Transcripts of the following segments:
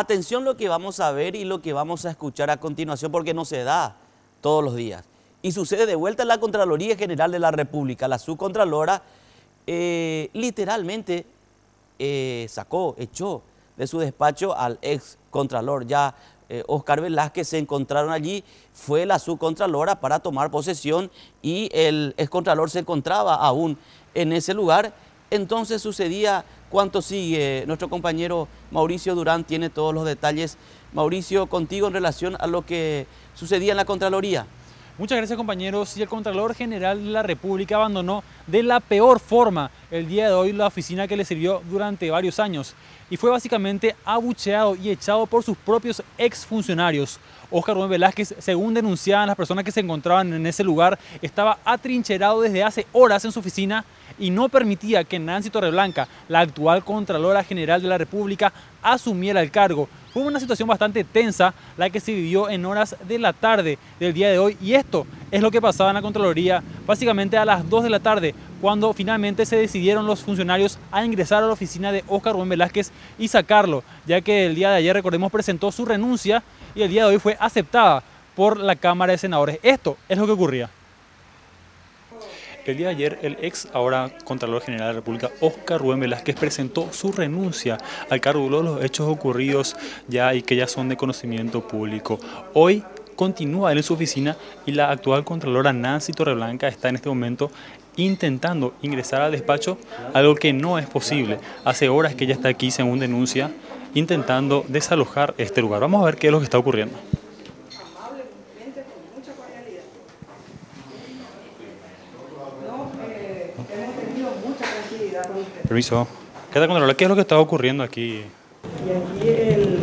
Atención lo que vamos a ver y lo que vamos a escuchar a continuación, porque no se da todos los días. Y sucede de vuelta en la Contraloría General de la República. La subcontralora literalmente echó de su despacho al ex contralor. Ya Oscar Velázquez se encontraron allí, fue la subcontralora para tomar posesión y el ex contralor se encontraba aún en ese lugar. Entonces sucedía cuánto sigue. Nuestro compañero Mauricio Durán tiene todos los detalles. Mauricio, contigo en relación a lo que sucedía en la Contraloría. Muchas gracias, compañeros. Y el Contralor General de la República abandonó de la peor forma el día de hoy la oficina que le sirvió durante varios años y fue básicamente abucheado y echado por sus propios exfuncionarios. Oscar Rubén Velázquez, según denunciaban las personas que se encontraban en ese lugar, estaba atrincherado desde hace horas en su oficina y no permitía que Nancy Torreblanca, la actual Contralora General de la República, asumiera el cargo. Fue una situación bastante tensa la que se vivió en horas de la tarde del día de hoy, y esto es lo que pasaba en la Contraloría básicamente a las 2 de la tarde, cuando finalmente se decidieron los funcionarios a ingresar a la oficina de Oscar Rubén Velázquez y sacarlo, ya que el día de ayer, recordemos, presentó su renuncia y el día de hoy fue aceptada por la Cámara de Senadores. Esto es lo que ocurría. El día de ayer, el ahora Contralor General de la República, Oscar Rubén Velázquez, presentó su renuncia al cargo de los hechos ocurridos ya y que ya son de conocimiento público. Hoy continúa él en su oficina y la actual Contralora Nancy Torreblanca está en este momento intentando ingresar al despacho, algo que no es posible. Hace horas que ella está aquí, según denuncia, intentando desalojar este lugar. Vamos a ver qué es lo que está ocurriendo. Permiso. ¿Qué tal, Contralora? ¿Qué es lo que está ocurriendo aquí? Y aquí el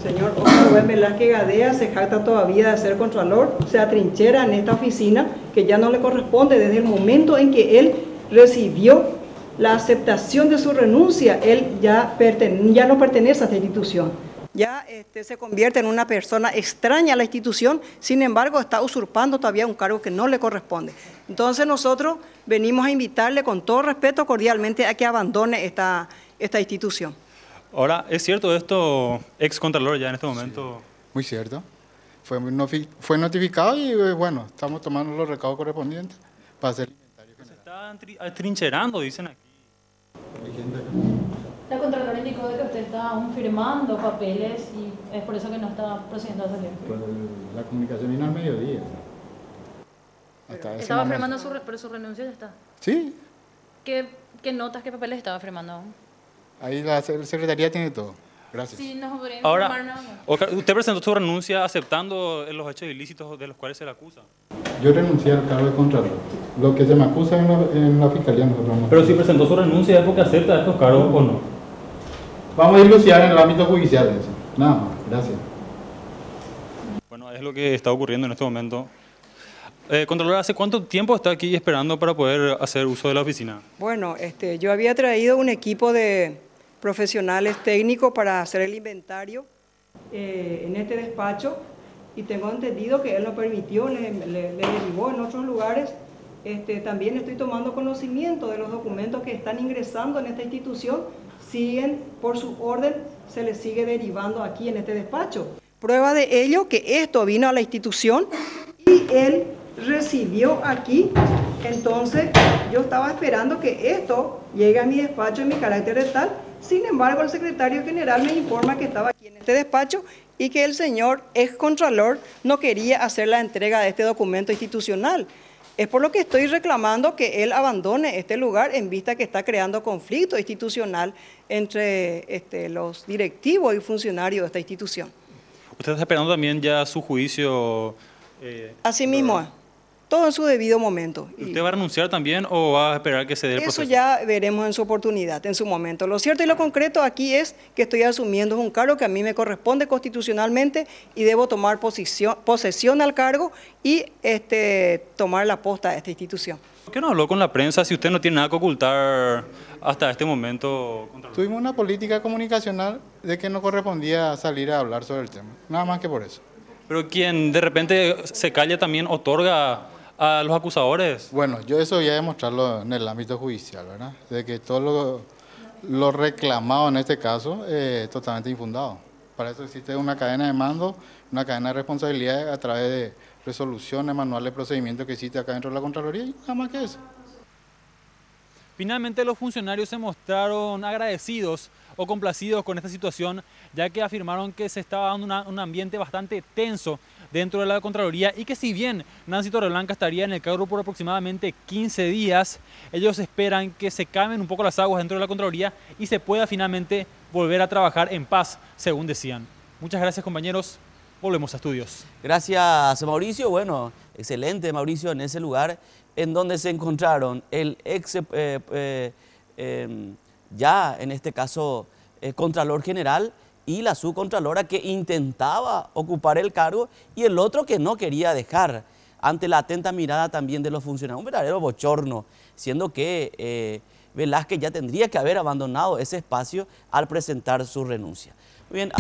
señor Oscar Rubén Velázquez Gadea se jacta todavía de ser contralor, se atrinchera en esta oficina que ya no le corresponde desde el momento en que él recibió la aceptación de su renuncia. Él ya no pertenece a esta institución. Ya se convierte en una persona extraña a la institución, sin embargo está usurpando todavía un cargo que no le corresponde. Entonces nosotros venimos a invitarle con todo respeto cordialmente a que abandone esta institución. Ahora, ¿es cierto esto, ex contralor, ya en este momento? Sí, muy cierto. Fue notificado y bueno, estamos tomando los recaudos correspondientes para hacer el inventario general. Se está atrincherando, dicen aquí. La Contralora indicó de que usted está aún firmando papeles y es por eso que no está procediendo a salir. Pues la comunicación vino al mediodía. Estaba firmando pero su renuncia ya está. Sí. ¿Qué notas, qué papeles estaba firmando aún? Ahí la secretaría tiene todo. Gracias. Sí, nos podría Ahora, informar nada más. Oscar, usted presentó su renuncia aceptando los hechos ilícitos de los cuales se le acusa. Yo renuncié al cargo de contralor. Lo que se me acusa en la fiscalía nosotros no. Pero si presentó su renuncia, ¿es porque acepta estos cargos o no? Vamos a dilucidar en el ámbito judicial eso. Nada más. Gracias. Bueno, es lo que está ocurriendo en este momento. Contralor, ¿hace cuánto tiempo está aquí esperando para poder hacer uso de la oficina? Bueno, yo había traído un equipo de profesionales técnicos para hacer el inventario en este despacho y tengo entendido que él lo permitió, le derivó en otros lugares. También estoy tomando conocimiento de los documentos que están ingresando en esta institución, siguen por su orden, se les sigue derivando aquí en este despacho. Prueba de ello que esto vino a la institución y él recibió aquí, entonces yo estaba esperando que esto llegue a mi despacho en mi carácter de tal. Sin embargo, el secretario general me informa que estaba aquí en este despacho y que el señor ex contralor no quería hacer la entrega de este documento institucional. Es por lo que estoy reclamando que él abandone este lugar en vista que está creando conflicto institucional entre los directivos y funcionarios de esta institución. ¿Usted está esperando también ya su juicio? Así mismo es. Todo en su debido momento. ¿Usted va a renunciar también o va a esperar que se dé el proceso? Eso ya veremos en su oportunidad, en su momento. Lo cierto y lo concreto aquí es que estoy asumiendo un cargo que a mí me corresponde constitucionalmente y debo tomar posesión al cargo y tomar la posta de esta institución. ¿Por qué no habló con la prensa si usted no tiene nada que ocultar hasta este momento, Contralor? Tuvimos una política comunicacional de que no correspondía salir a hablar sobre el tema. Nada más que por eso. Pero quien de repente se calla también otorga a los acusadores. Bueno, yo eso voy a demostrarlo en el ámbito judicial, ¿verdad? De que todo lo reclamado en este caso es totalmente infundado. Para eso existe una cadena de mando, una cadena de responsabilidades a través de resoluciones, manuales de procedimiento que existe acá dentro de la Contraloría y nada más que eso. Finalmente los funcionarios se mostraron agradecidos o complacidos con esta situación, ya que afirmaron que se estaba dando un ambiente bastante tenso dentro de la Contraloría y que si bien Nancy Torreblanca estaría en el cargo por aproximadamente 15 días, ellos esperan que se calmen un poco las aguas dentro de la Contraloría y se pueda finalmente volver a trabajar en paz, según decían. Muchas gracias, compañeros. Volvemos a estudios. Gracias, Mauricio. Bueno, excelente, Mauricio, en ese lugar en donde se encontraron el ex, ya en este caso, Contralor General y la subcontralora que intentaba ocupar el cargo y el otro que no quería dejar ante la atenta mirada también de los funcionarios. Un verdadero bochorno, siendo que Velázquez ya tendría que haber abandonado ese espacio al presentar su renuncia. Muy bien.